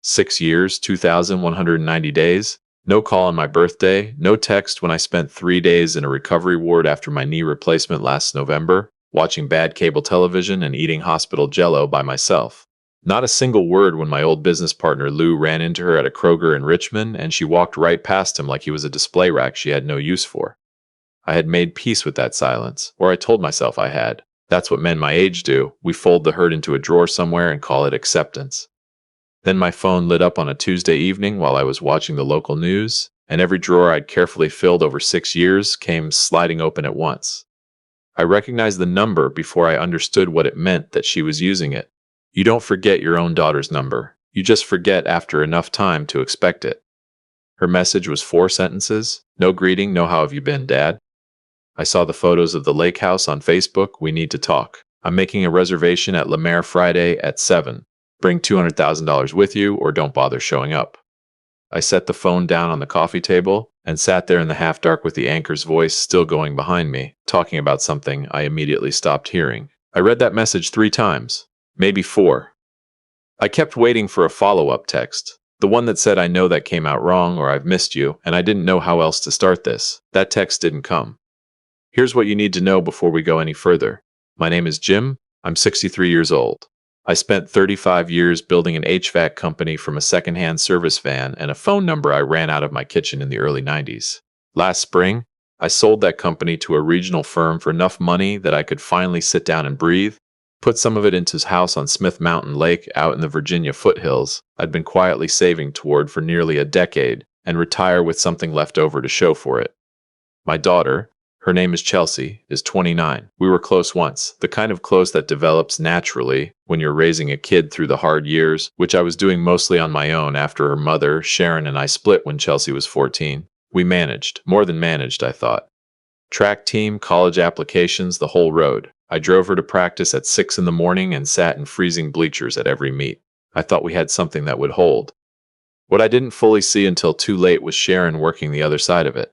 6 years, 2,190 days. No call on my birthday, no text when I spent 3 days in a recovery ward after my knee replacement last November, watching bad cable television and eating hospital jello by myself. Not a single word when my old business partner Lou ran into her at a Kroger in Richmond and she walked right past him like he was a display rack she had no use for. I had made peace with that silence, or I told myself I had. That's what men my age do. We fold the hurt into a drawer somewhere and call it acceptance. Then my phone lit up on a Tuesday evening while I was watching the local news, and every drawer I'd carefully filled over 6 years came sliding open at once. I recognized the number before I understood what it meant that she was using it. You don't forget your own daughter's number. You just forget after enough time to expect it. Her message was 4 sentences. No greeting, no how have you been, Dad? I saw the photos of the lake house on Facebook. We need to talk. I'm making a reservation at La Mer Friday at 7. Bring $200,000 with you or don't bother showing up. I set the phone down on the coffee table and sat there in the half-dark with the anchor's voice still going behind me, talking about something I immediately stopped hearing. I read that message 3 times, maybe 4. I kept waiting for a follow-up text, the one that said I know that came out wrong or I've missed you and I didn't know how else to start this. That text didn't come. Here's what you need to know before we go any further. My name is Jim. I'm 63 years old. I spent 35 years building an HVAC company from a secondhand service van and a phone number I ran out of my kitchen in the early 90s. Last spring, I sold that company to a regional firm for enough money that I could finally sit down and breathe, put some of it into his house on Smith Mountain Lake out in the Virginia foothills I'd been quietly saving toward for nearly a decade, and retire with something left over to show for it. My daughter, her name is Chelsea, is 29. We were close once, the kind of close that develops naturally when you're raising a kid through the hard years, which I was doing mostly on my own after her mother, Sharon, and I split when Chelsea was 14. We managed, more than managed, I thought. Track team, college applications, the whole road. I drove her to practice at 6 in the morning and sat in freezing bleachers at every meet. I thought we had something that would hold. What I didn't fully see until too late was Sharon working the other side of it.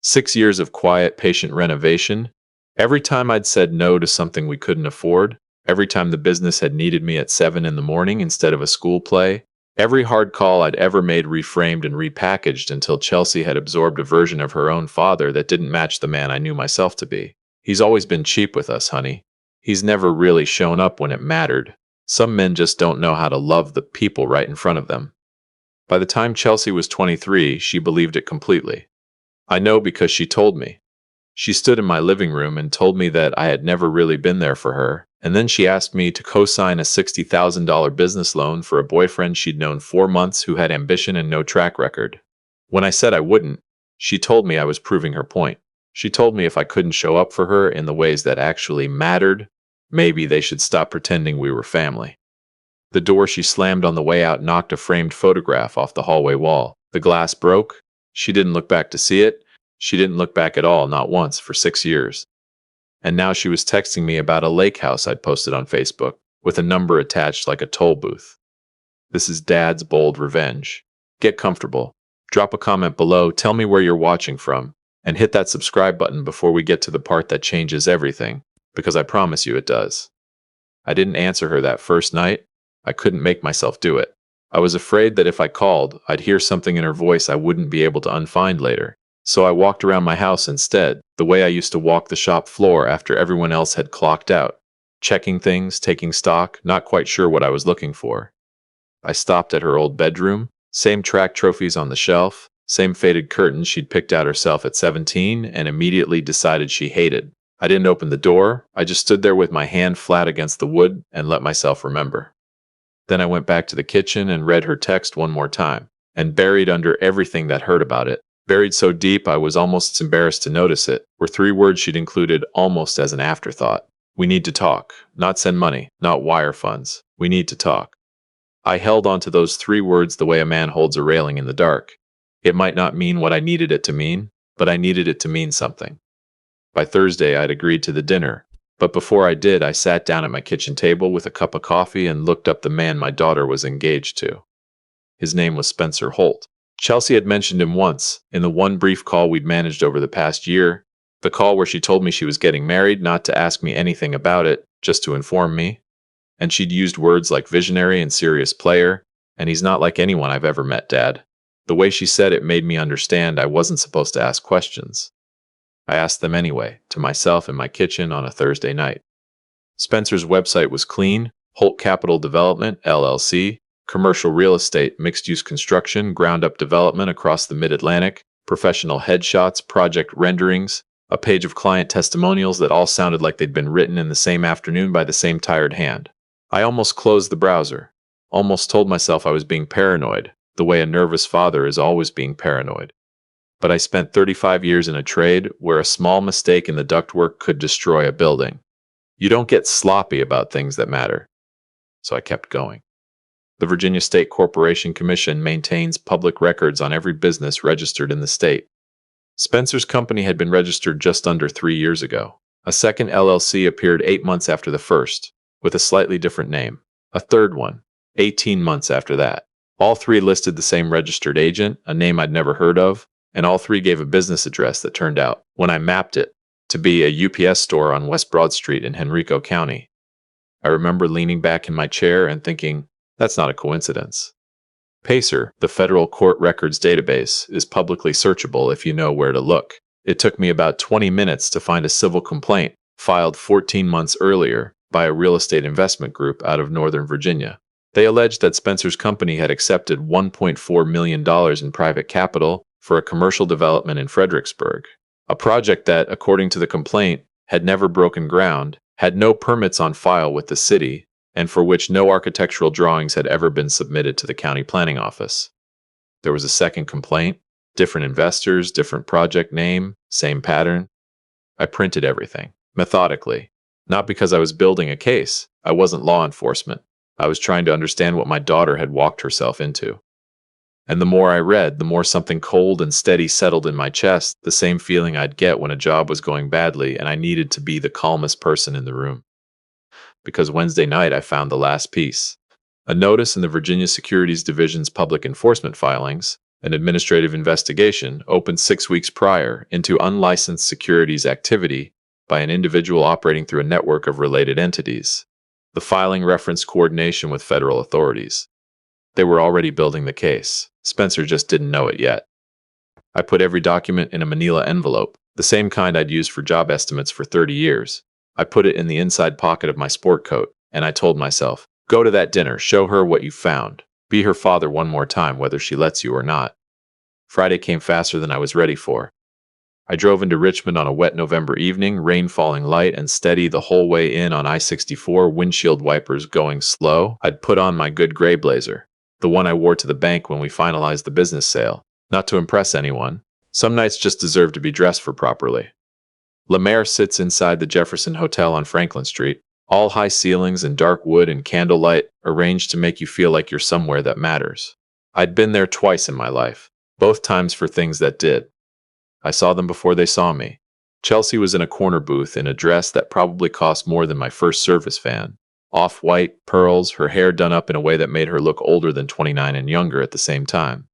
6 years of quiet, patient renovation. Every time I'd said no to something we couldn't afford, every time the business had needed me at 7 in the morning instead of a school play, every hard call I'd ever made reframed and repackaged until Chelsea had absorbed a version of her own father that didn't match the man I knew myself to be. He's always been cheap with us, honey. He's never really shown up when it mattered. Some men just don't know how to love the people right in front of them. By the time Chelsea was 23, she believed it completely. I know because she told me. She stood in my living room and told me that I had never really been there for her, and then she asked me to co-sign a $60,000 business loan for a boyfriend she'd known 4 months who had ambition and no track record. When I said I wouldn't, she told me I was proving her point. She told me if I couldn't show up for her in the ways that actually mattered, maybe they should stop pretending we were family. The door she slammed on the way out knocked a framed photograph off the hallway wall. The glass broke. She didn't look back to see it. She didn't look back at all, not once, for 6 years. And now she was texting me about a lake house I'd posted on Facebook, with a number attached like a toll booth. This is Dad's bold revenge. Get comfortable. Drop a comment below, tell me where you're watching from, and hit that subscribe button before we get to the part that changes everything, because I promise you it does. I didn't answer her that first night. I couldn't make myself do it. I was afraid that if I called, I'd hear something in her voice I wouldn't be able to unfind later. So I walked around my house instead, the way I used to walk the shop floor after everyone else had clocked out. Checking things, taking stock, not quite sure what I was looking for. I stopped at her old bedroom, same track trophies on the shelf, same faded curtains she'd picked out herself at 17, and immediately decided she hated. I didn't open the door, I just stood there with my hand flat against the wood and let myself remember. Then I went back to the kitchen and read her text one more time, and buried under everything that hurt about it, buried so deep I was almost embarrassed to notice it, were 3 words she'd included almost as an afterthought. We need to talk, not send money, not wire funds. We need to talk. I held onto those 3 words the way a man holds a railing in the dark. It might not mean what I needed it to mean, but I needed it to mean something. By Thursday, I'd agreed to the dinner. But before I did, I sat down at my kitchen table with a cup of coffee and looked up the man my daughter was engaged to. His name was Spencer Holt. Chelsea had mentioned him once, in the one brief call we'd managed over the past year, the call where she told me she was getting married, not to ask me anything about it, just to inform me. And she'd used words like visionary and serious player, And he's not like anyone I've ever met, Dad. The way she said it made me understand I wasn't supposed to ask questions. I asked them anyway, to myself in my kitchen on a Thursday night. Spencer's website was clean: Holt Capital Development, LLC, commercial real estate, mixed-use construction, ground-up development across the Mid-Atlantic, professional headshots, project renderings, a page of client testimonials that all sounded like they'd been written in the same afternoon by the same tired hand. I almost closed the browser, almost told myself I was being paranoid, the way a nervous father is always being paranoid. But I spent 35 years in a trade where a small mistake in the ductwork could destroy a building. You don't get sloppy about things that matter. So I kept going. The Virginia State Corporation Commission maintains public records on every business registered in the state. Spencer's company had been registered just under 3 years ago. A second LLC appeared 8 months after the first, with a slightly different name. A third one, 18 months after that. All three listed the same registered agent, a name I'd never heard of, and all three gave a business address that turned out, when I mapped it, to be a UPS store on West Broad Street in Henrico County. I remember leaning back in my chair and thinking, that's not a coincidence. PACER, the Federal Court Records Database, is publicly searchable if you know where to look. It took me about 20 minutes to find a civil complaint filed 14 months earlier by a real estate investment group out of Northern Virginia. They alleged that Spencer's company had accepted $1.4 million in private capital for a commercial development in Fredericksburg, a project that, according to the complaint, had never broken ground, had no permits on file with the city, and for which no architectural drawings had ever been submitted to the county planning office. There was a second complaint, different investors, different project name, same pattern. I printed everything, methodically. Not because I was building a case. I wasn't law enforcement. I was trying to understand what my daughter had walked herself into. And the more I read, the more something cold and steady settled in my chest, the same feeling I'd get when a job was going badly and I needed to be the calmest person in the room. Because Wednesday night I found the last piece. A notice in the Virginia Securities Division's public enforcement filings, an administrative investigation opened 6 weeks prior into unlicensed securities activity by an individual operating through a network of related entities. The filing referenced coordination with federal authorities. They were already building the case. Spencer just didn't know it yet. I put every document in a manila envelope, the same kind I'd used for job estimates for 30 years. I put it in the inside pocket of my sport coat, and I told myself, go to that dinner, show her what you found. Be her father one more time, whether she lets you or not. Friday came faster than I was ready for. I drove into Richmond on a wet November evening, rain falling light and steady the whole way in on I-64, windshield wipers going slow. I'd put on my good gray blazer, the one I wore to the bank when we finalized the business sale, not to impress anyone. Some nights just deserve to be dressed for properly. Lemaire sits inside the Jefferson Hotel on Franklin Street, all high ceilings and dark wood and candlelight, arranged to make you feel like you're somewhere that matters. I'd been there twice in my life, both times for things that did. I saw them before they saw me. Chelsea was in a corner booth in a dress that probably cost more than my first service van. Off-white, pearls, her hair done up in a way that made her look older than 29 and younger at the same time.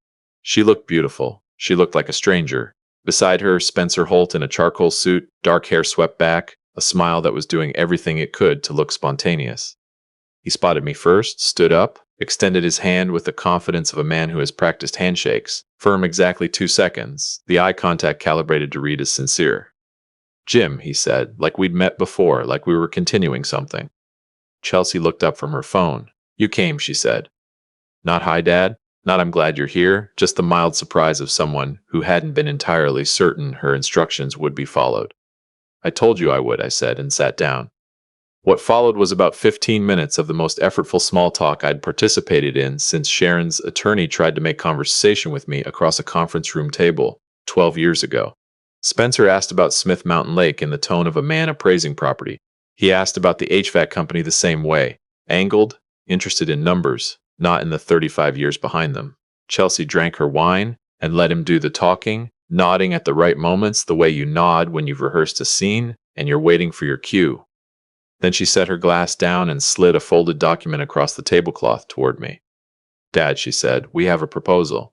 She looked beautiful. She looked like a stranger. Beside her, Spencer Holt in a charcoal suit, dark hair swept back, a smile that was doing everything it could to look spontaneous. He spotted me first, stood up, extended his hand with the confidence of a man who has practiced handshakes, firm exactly 2 seconds, the eye contact calibrated to read as sincere. Jim, he said, like we'd met before, like we were continuing something. Chelsea looked up from her phone. You came, she said. Not hi, Dad. Not I'm glad you're here, just the mild surprise of someone who hadn't been entirely certain her instructions would be followed. I told you I would, I said, and sat down. What followed was about 15 minutes of the most effortful small talk I'd participated in since Sharon's attorney tried to make conversation with me across a conference room table 12 years ago. Spencer asked about Smith Mountain Lake in the tone of a man appraising property. He asked about the HVAC company the same way, angled, interested in numbers, not in the 35 years behind them. Chelsea drank her wine and let him do the talking, nodding at the right moments the way you nod when you've rehearsed a scene and you're waiting for your cue. Then she set her glass down and slid a folded document across the tablecloth toward me. Dad, she said, we have a proposal.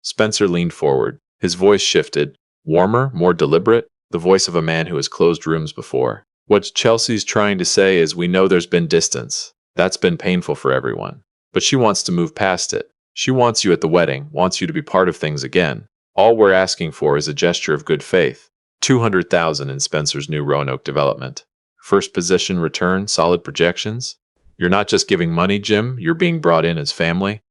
Spencer leaned forward. His voice shifted, warmer, more deliberate, the voice of a man who has closed rooms before. What Chelsea's trying to say is we know there's been distance. That's been painful for everyone. But she wants to move past it. She wants you at the wedding, wants you to be part of things again. All we're asking for is a gesture of good faith. 200,000 in Spencer's new Roanoke development. First position return, solid projections. You're not just giving money, Jim, you're being brought in as family.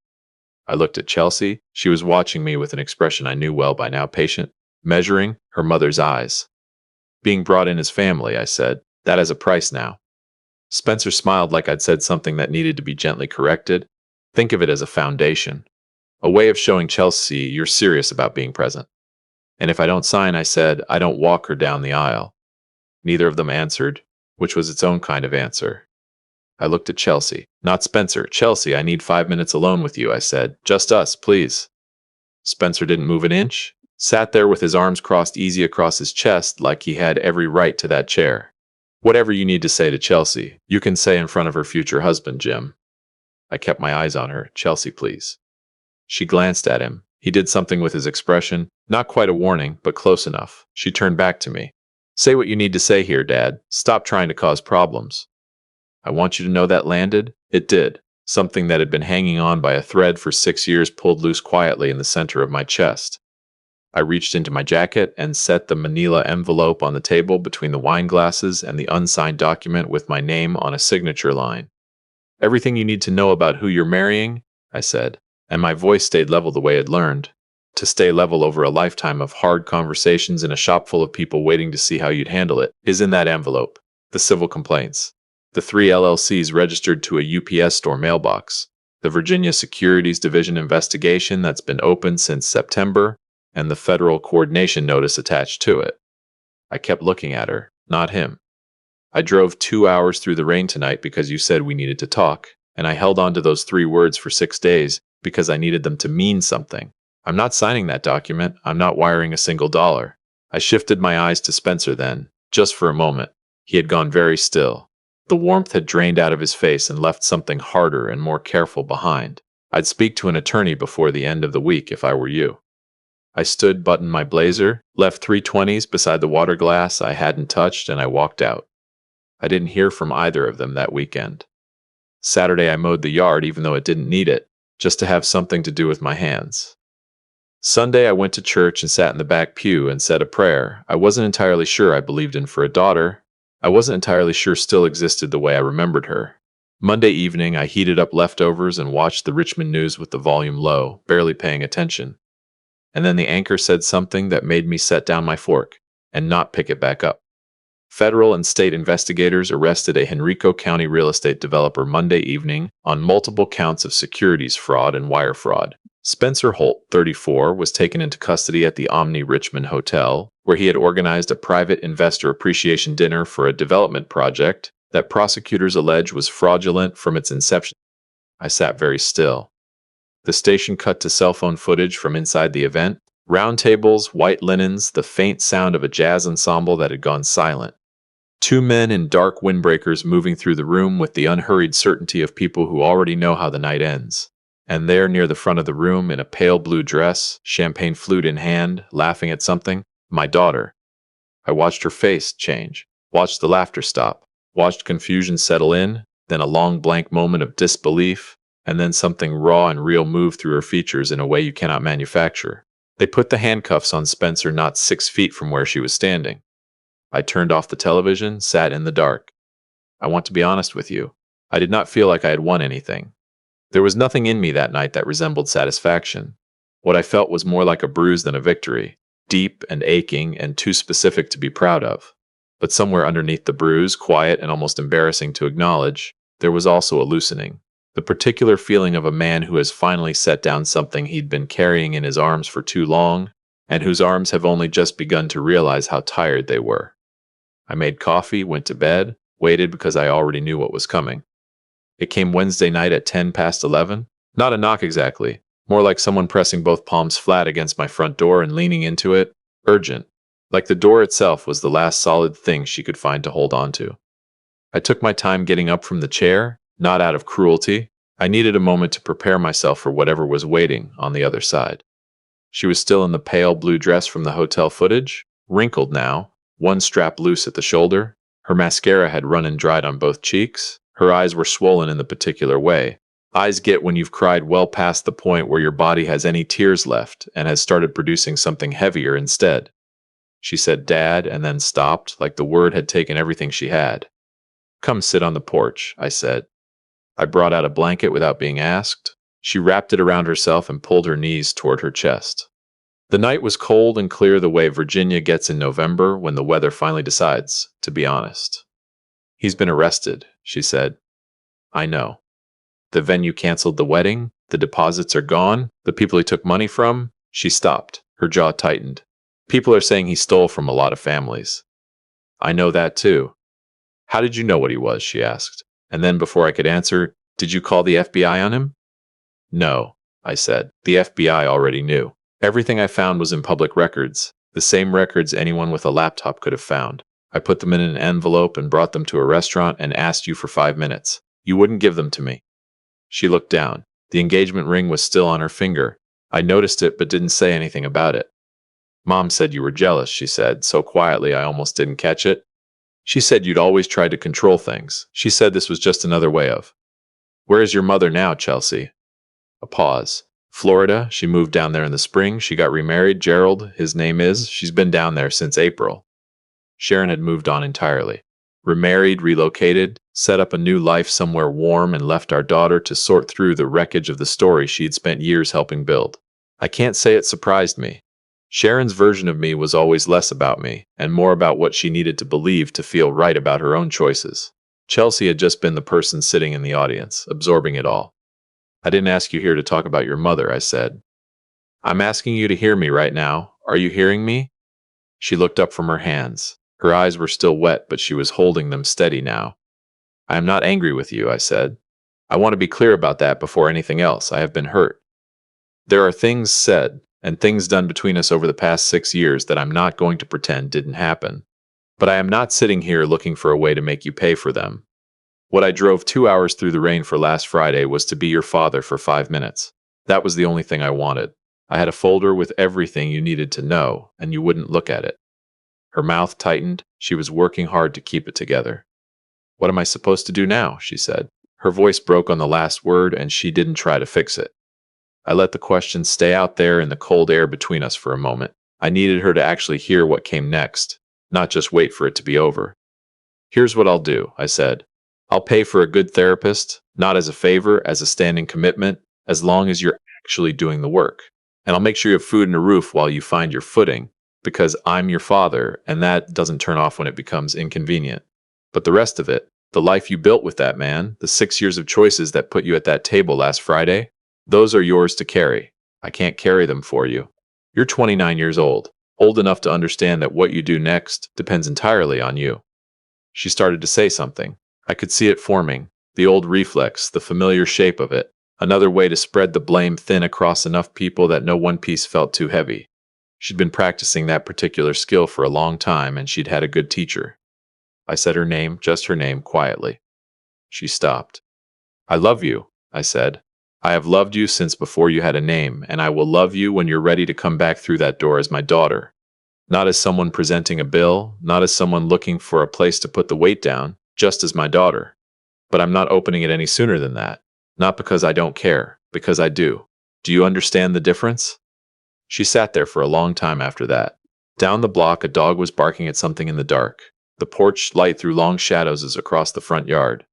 I looked at Chelsea. She was watching me with an expression I knew well by now, patient, measuring her mother's eyes. Being brought in as family, I said. That has a price now. Spencer smiled like I'd said something that needed to be gently corrected. Think of it as a foundation. A way of showing Chelsea you're serious about being present. And if I don't sign, I said, I don't walk her down the aisle. Neither of them answered, which was its own kind of answer. I looked at Chelsea. Not Spencer. Chelsea, I need 5 minutes alone with you, I said. Just us, please. Spencer didn't move an inch. Sat there with his arms crossed easy across his chest like he had every right to that chair. Whatever you need to say to Chelsea, you can say in front of her future husband, Jim. I kept my eyes on her. Chelsea, please. She glanced at him. He did something with his expression. Not quite a warning, but close enough. She turned back to me. Say what you need to say here, Dad. Stop trying to cause problems. I want you to know that landed. It did. Something that had been hanging on by a thread for 6 years pulled loose quietly in the center of my chest. I reached into my jacket and set the manila envelope on the table between the wine glasses and the unsigned document with my name on a signature line. Everything you need to know about who you're marrying, I said, and my voice stayed level the way I'd learned. To stay level over a lifetime of hard conversations in a shop full of people waiting to see how you'd handle it, is in that envelope. The civil complaints. The 3 LLCs registered to a UPS store mailbox. The Virginia Securities Division investigation that's been open since September, and the federal coordination notice attached to it. I kept looking at her, not him. I drove 2 hours through the rain tonight because you said we needed to talk, and I held on to those 3 words for 6 days because I needed them to mean something. I'm not signing that document. I'm not wiring a single dollar. I shifted my eyes to Spencer then, just for a moment. He had gone very still. The warmth had drained out of his face and left something harder and more careful behind. I'd speak to an attorney before the end of the week if I were you. I stood, buttoned my blazer, left 320s beside the water glass I hadn't touched, and I walked out. I didn't hear from either of them that weekend. Saturday I mowed the yard even though it didn't need it, just to have something to do with my hands. Sunday I went to church and sat in the back pew and said a prayer I wasn't entirely sure I believed in for a daughter. I wasn't entirely sure still existed the way I remembered her. Monday evening I heated up leftovers and watched the Richmond news with the volume low, barely paying attention. And then the anchor said something that made me set down my fork and not pick it back up. Federal and state investigators arrested a Henrico County real estate developer Monday evening on multiple counts of securities fraud and wire fraud. Spencer Holt, 34, was taken into custody at the Omni Richmond Hotel, where he had organized a private investor appreciation dinner for a development project that prosecutors allege was fraudulent from its inception. I sat very still. The station cut to cell phone footage from inside the event. Round tables, white linens, the faint sound of a jazz ensemble that had gone silent. 2 men in dark windbreakers moving through the room with the unhurried certainty of people who already know how the night ends. And there near the front of the room in a pale blue dress, champagne flute in hand, laughing at something, my daughter. I watched her face change, watched the laughter stop, watched confusion settle in, then a long blank moment of disbelief, and then something raw and real move through her features in a way you cannot manufacture. They put the handcuffs on Spencer not 6 feet from where she was standing. I turned off the television, sat in the dark. I want to be honest with you. I did not feel like I had won anything. There was nothing in me that night that resembled satisfaction. What I felt was more like a bruise than a victory, deep and aching and too specific to be proud of. But somewhere underneath the bruise, quiet and almost embarrassing to acknowledge, there was also a loosening. The particular feeling of a man who has finally set down something he'd been carrying in his arms for too long, and whose arms have only just begun to realize how tired they were. I made coffee, went to bed, waited because I already knew what was coming. It came Wednesday night at 10 past 11. Not a knock exactly, more like someone pressing both palms flat against my front door and leaning into it, urgent, like the door itself was the last solid thing she could find to hold on to. I took my time getting up from the chair, not out of cruelty. I needed a moment to prepare myself for whatever was waiting on the other side. She was still in the pale blue dress from the hotel footage, wrinkled now, one strap loose at the shoulder. Her mascara had run and dried on both cheeks. Her eyes were swollen in the particular way, Eyes get when you've cried well past the point where your body has any tears left and has started producing something heavier instead. She said Dad and then stopped, like the word had taken everything she had. Come sit on the porch, I said. I brought out a blanket without being asked. She wrapped it around herself and pulled her knees toward her chest. The night was cold and clear the way Virginia gets in November when the weather finally decides, to be honest. He's been arrested, she said. I know. The venue canceled the wedding. The deposits are gone. The people he took money from. She stopped. Her jaw tightened. People are saying he stole from a lot of families. I know that too. How did you know what he was? She asked. And then before I could answer, did you call the FBI on him? No, I said. The FBI already knew. Everything I found was in public records, the same records anyone with a laptop could have found. I put them in an envelope and brought them to a restaurant and asked you for 5 minutes. You wouldn't give them to me. She looked down. The engagement ring was still on her finger. I noticed it but didn't say anything about it. Mom said you were jealous, she said, so quietly I almost didn't catch it. She said you'd always tried to control things. She said this was just another way of. Where is your mother now, Chelsea? A pause. Florida. She moved down there in the spring. She got remarried. Gerald, his name is. She's been down there since April. Sharon had moved on entirely. Remarried, relocated, set up a new life somewhere warm, and left our daughter to sort through the wreckage of the story she'd spent years helping build. I can't say it surprised me. Sharon's version of me was always less about me, and more about what she needed to believe to feel right about her own choices. Chelsea had just been the person sitting in the audience, absorbing it all. I didn't ask you here to talk about your mother, I said. I'm asking you to hear me right now. Are you hearing me? She looked up from her hands. Her eyes were still wet, but she was holding them steady now. I am not angry with you, I said. I want to be clear about that before anything else. I have been hurt. There are things said and things done between us over the past 6 years that I'm not going to pretend didn't happen. But I am not sitting here looking for a way to make you pay for them. What I drove 2 hours through the rain for last Friday was to be your father for 5 minutes. That was the only thing I wanted. I had a folder with everything you needed to know, and you wouldn't look at it. Her mouth tightened. She was working hard to keep it together. What am I supposed to do now? She said. Her voice broke on the last word, and she didn't try to fix it. I let the question stay out there in the cold air between us for a moment. I needed her to actually hear what came next, not just wait for it to be over. Here's what I'll do, I said. I'll pay for a good therapist, not as a favor, as a standing commitment, as long as you're actually doing the work. And I'll make sure you have food and a roof while you find your footing, because I'm your father, and that doesn't turn off when it becomes inconvenient. But the rest of it, the life you built with that man, the 6 years of choices that put you at that table last Friday, those are yours to carry. I can't carry them for you. You're 29 years old enough to understand that what you do next depends entirely on you. She started to say something. I could see it forming, the old reflex, the familiar shape of it, another way to spread the blame thin across enough people that no one piece felt too heavy. She'd been practicing that particular skill for a long time, and she'd had a good teacher. I said her name, just her name, quietly. She stopped. I love you, I said. I have loved you since before you had a name, and I will love you when you're ready to come back through that door as my daughter. Not as someone presenting a bill, not as someone looking for a place to put the weight down, just as my daughter. But I'm not opening it any sooner than that. Not because I don't care, because I do. Do you understand the difference? She sat there for a long time after that. Down the block, a dog was barking at something in the dark. The porch light threw long shadows as across the front yard.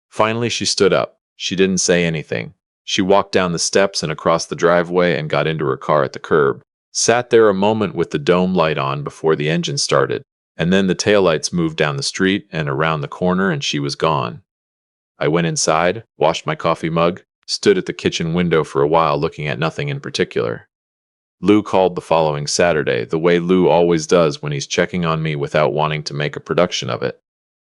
Finally, she stood up. She didn't say anything. She walked down the steps and across the driveway and got into her car at the curb. Sat there a moment with the dome light on before the engine started, and then the taillights moved down the street and around the corner and she was gone. I went inside, washed my coffee mug, stood at the kitchen window for a while looking at nothing in particular. Lou called the following Saturday, the way Lou always does when he's checking on me without wanting to make a production of it.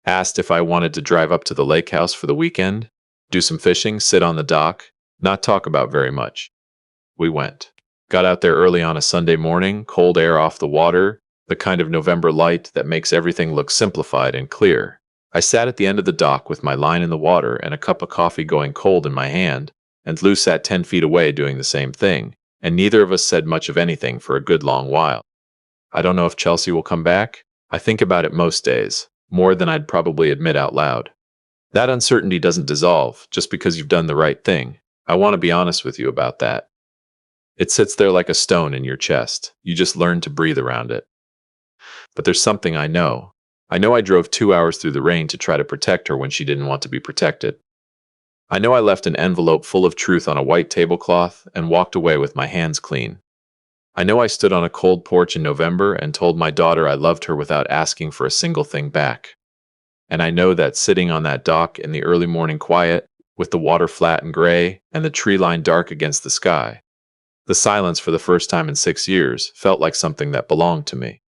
Asked if I wanted to drive up to the lake house for the weekend, do some fishing, sit on the dock, not talk about very much. We went. Got out there early on a Sunday morning, cold air off the water, the kind of November light that makes everything look simplified and clear. I sat at the end of the dock with my line in the water and a cup of coffee going cold in my hand, and Lou sat 10 feet away doing the same thing, and neither of us said much of anything for a good long while. I don't know if Chelsea will come back. I think about it most days, more than I'd probably admit out loud. That uncertainty doesn't dissolve just because you've done the right thing. I want to be honest with you about that. It sits there like a stone in your chest. You just learn to breathe around it. But there's something I know. I know I drove 2 hours through the rain to try to protect her when she didn't want to be protected. I know I left an envelope full of truth on a white tablecloth and walked away with my hands clean. I know I stood on a cold porch in November and told my daughter I loved her without asking for a single thing back. And I know that sitting on that dock in the early morning quiet, with the water flat and gray and the tree line dark against the sky, the silence for the first time in 6 years felt like something that belonged to me.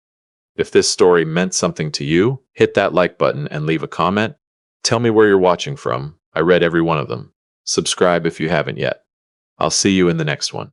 If this story meant something to you, hit that like button and leave a comment. Tell me where you're watching from. I read every one of them. Subscribe if you haven't yet. I'll see you in the next one.